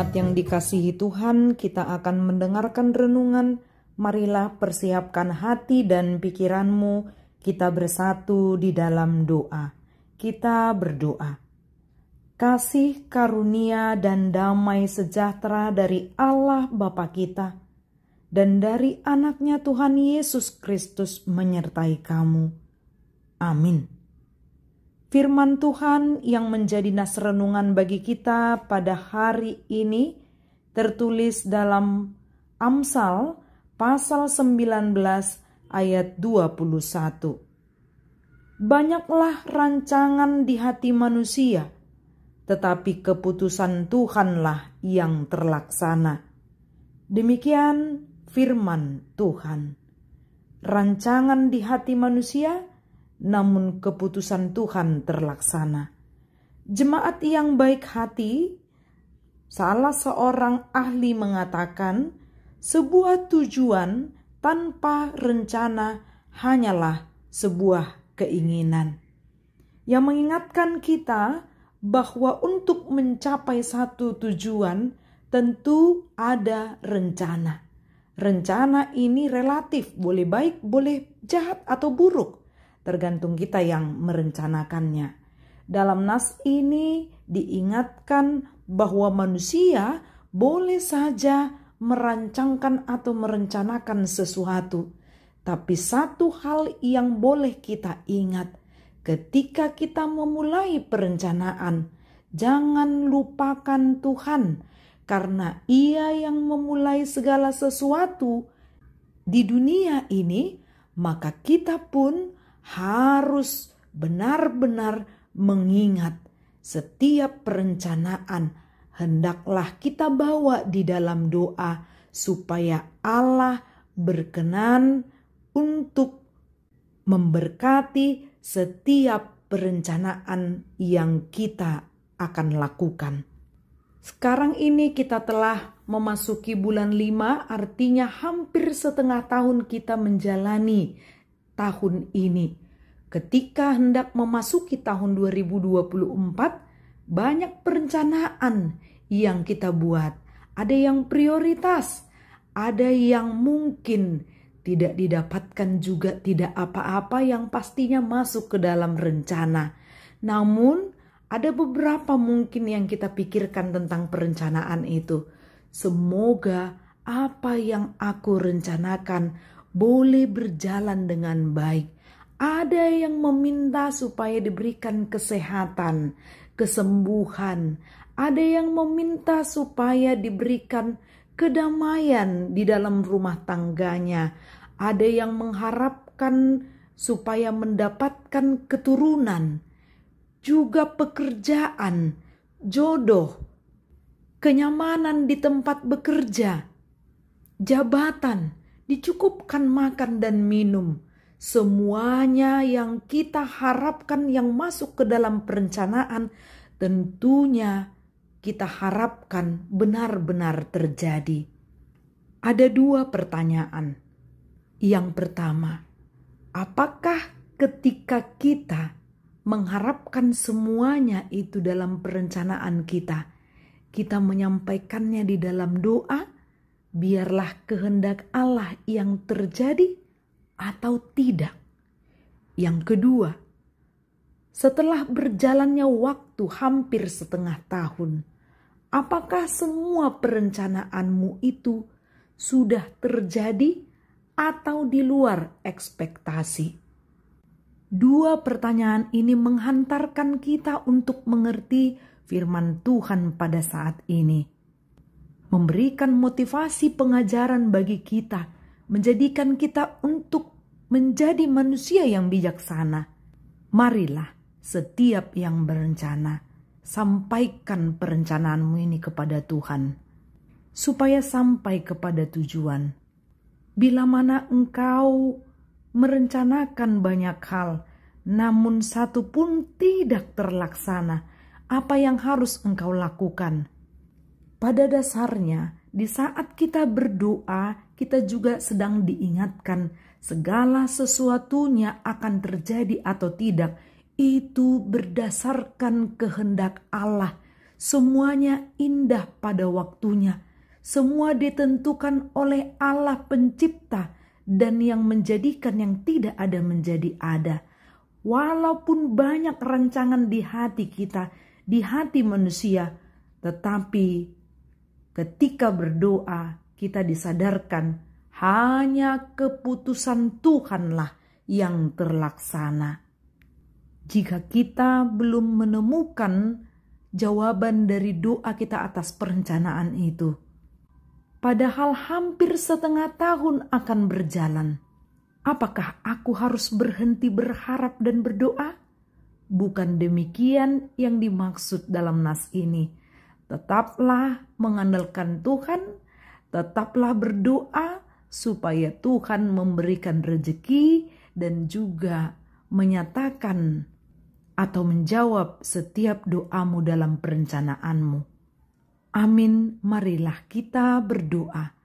Jemaat yang dikasihi Tuhan, kita akan mendengarkan renungan. Marilah persiapkan hati dan pikiranmu, kita bersatu di dalam doa. Kita berdoa. Kasih, karunia, dan damai sejahtera dari Allah Bapa kita dan dari anaknya Tuhan Yesus Kristus menyertai kamu. Amin. Firman Tuhan yang menjadi nas renungan bagi kita pada hari ini tertulis dalam Amsal pasal 19 ayat 21. Banyaklah rancangan di hati manusia, tetapi keputusan Tuhanlah yang terlaksana. Demikian firman Tuhan. Rancangan di hati manusia, namun keputusan Tuhan terlaksana. Jemaat yang baik hati, salah seorang ahli mengatakan, sebuah tujuan tanpa rencana hanyalah sebuah keinginan. Yang mengingatkan kita bahwa untuk mencapai satu tujuan tentu ada rencana. Rencana ini relatif, boleh baik, boleh jahat atau buruk. Tergantung kita yang merencanakannya. Dalam nas ini diingatkan bahwa manusia boleh saja merancangkan atau merencanakan sesuatu. Tapi satu hal yang boleh kita ingat, ketika kita memulai perencanaan, jangan lupakan Tuhan, karena Ia yang memulai segala sesuatu di dunia ini, maka kita pun harus benar-benar mengingat setiap perencanaan hendaklah kita bawa di dalam doa supaya Allah berkenan untuk memberkati setiap perencanaan yang kita akan lakukan. Sekarang ini kita telah memasuki bulan 5, artinya hampir setengah tahun kita menjalani tahun ini. Ketika hendak memasuki tahun 2024, banyak perencanaan yang kita buat. Ada yang prioritas, ada yang mungkin tidak didapatkan juga, tidak apa-apa, yang pastinya masuk ke dalam rencana. Namun ada beberapa mungkin yang kita pikirkan tentang perencanaan itu. Semoga apa yang aku rencanakan boleh berjalan dengan baik. Ada yang meminta supaya diberikan kesehatan, kesembuhan. Ada yang meminta supaya diberikan kedamaian di dalam rumah tangganya. Ada yang mengharapkan supaya mendapatkan keturunan, juga pekerjaan, jodoh, kenyamanan di tempat bekerja, jabatan, dicukupkan makan dan minum. Semuanya yang kita harapkan yang masuk ke dalam perencanaan tentunya kita harapkan benar-benar terjadi. Ada dua pertanyaan. Yang pertama, apakah ketika kita mengharapkan semuanya itu dalam perencanaan kita, kita menyampaikannya di dalam doa, biarlah kehendak Allah yang terjadi, atau tidak? Yang kedua, setelah berjalannya waktu hampir setengah tahun, apakah semua perencanaanmu itu sudah terjadi atau di luar ekspektasi? Dua pertanyaan ini menghantarkan kita untuk mengerti firman Tuhan pada saat ini. Memberikan motivasi pengajaran bagi kita, menjadikan kita untuk menjadi manusia yang bijaksana. Marilah setiap yang berencana, sampaikan perencanaanmu ini kepada Tuhan, supaya sampai kepada tujuan. Bila mana engkau merencanakan banyak hal, namun satu pun tidak terlaksana, apa yang harus engkau lakukan? Pada dasarnya, di saat kita berdoa, kita juga sedang diingatkan segala sesuatunya akan terjadi atau tidak, itu berdasarkan kehendak Allah. Semuanya indah pada waktunya. Semua ditentukan oleh Allah Pencipta dan yang menjadikan yang tidak ada menjadi ada. Walaupun banyak rancangan di hati kita, di hati manusia, tetapi ketika berdoa kita disadarkan hanya keputusan Tuhanlah yang terlaksana. Jika kita belum menemukan jawaban dari doa kita atas perencanaan itu, padahal hampir setengah tahun akan berjalan, apakah aku harus berhenti berharap dan berdoa? Bukan demikian yang dimaksud dalam nas ini. Tetaplah mengandalkan Tuhan, tetaplah berdoa supaya Tuhan memberikan rezeki dan juga menyatakan atau menjawab setiap doamu dalam perencanaanmu. Amin, marilah kita berdoa.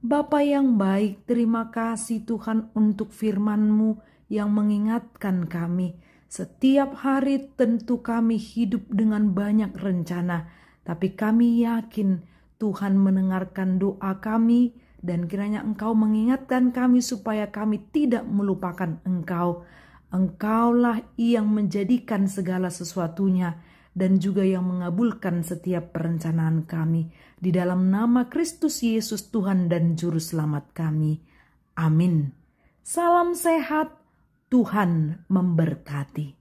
Bapa yang baik, terima kasih Tuhan untuk firman-Mu yang mengingatkan kami. Setiap hari tentu kami hidup dengan banyak rencana, tapi kami yakin Tuhan mendengarkan doa kami dan kiranya Engkau mengingatkan kami supaya kami tidak melupakan Engkau. Engkaulah yang menjadikan segala sesuatunya dan juga yang mengabulkan setiap perencanaan kami. Di dalam nama Kristus Yesus Tuhan dan Juru Selamat kami. Amin. Salam sehat, Tuhan memberkati.